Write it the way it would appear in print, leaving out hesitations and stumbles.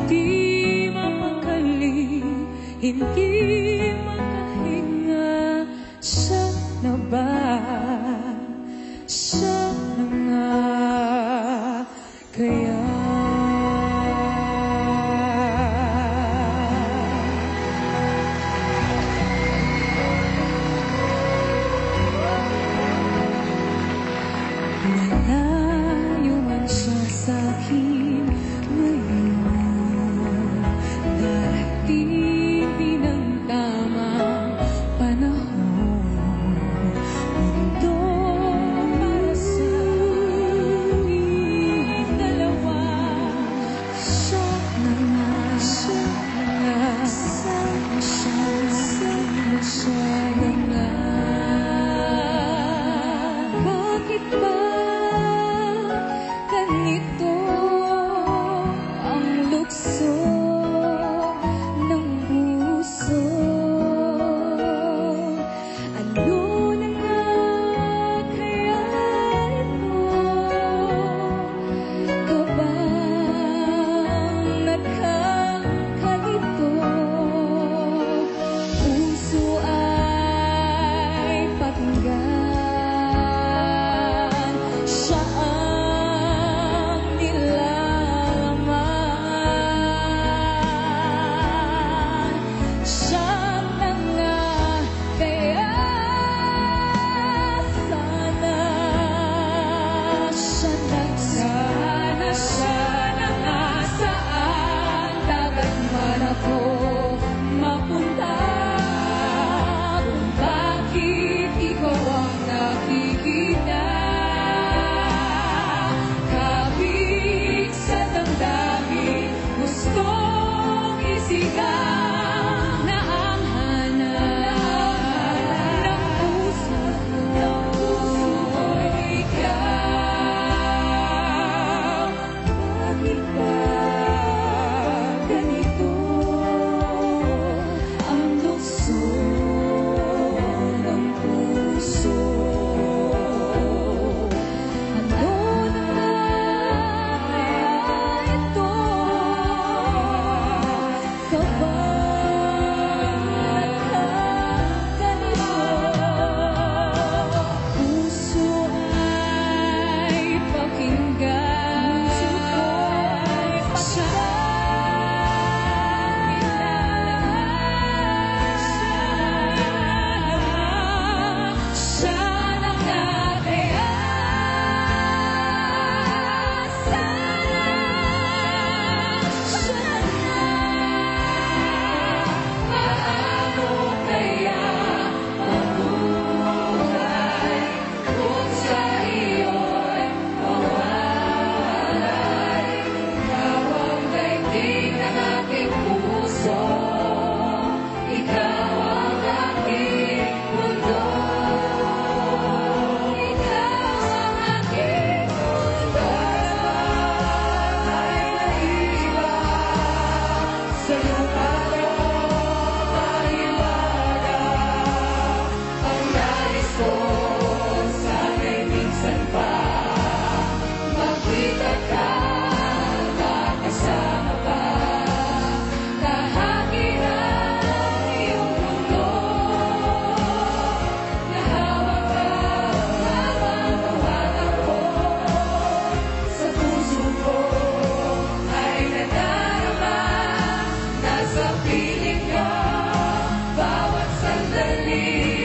di mapakali, hindi makahinga. Sana ba, sana nga kaya. Malayo man siya sa'kin ngayon, darating din ang tamang panahon. Mundo para sa aming dalawa. Sana nga, sana sana nga. Bakit ba ganito ang lukso ng puso? Ano na nga kaya ito? Kabang nagkakalito, puso ay pakinggan. Siya ang nilalaman. Sana nga kaya, sana nga saan dagat man ako mapunta. Kung bakit ikaw ang nakikita, kabig sa damdamin, gustong isigaw na ang hanap ng puso ko'y ikaw. Bakit ba ganito ang lukso ng puso? Ano na nga kaya ito? Kabang nagkaganito, puso ay pakinggan. Siya nilalaman. Sana nga kaya, sana paano kaya mabuhay kung sa iyo'y mawalay? Ikaw ang daigdig ng aking puso, ikaw ang aking mundo. Ikaw ang aking mundo. Ay naiiba sa'yo tayo mahiwaga. Ang nais ko sana'y minsan pa makita ka, makasama pa. Kahangin ang iyong mundo, nahawak ka habang tumatakbo. Sa puso ko ay nadarama, nasa piling ka bawat sandali.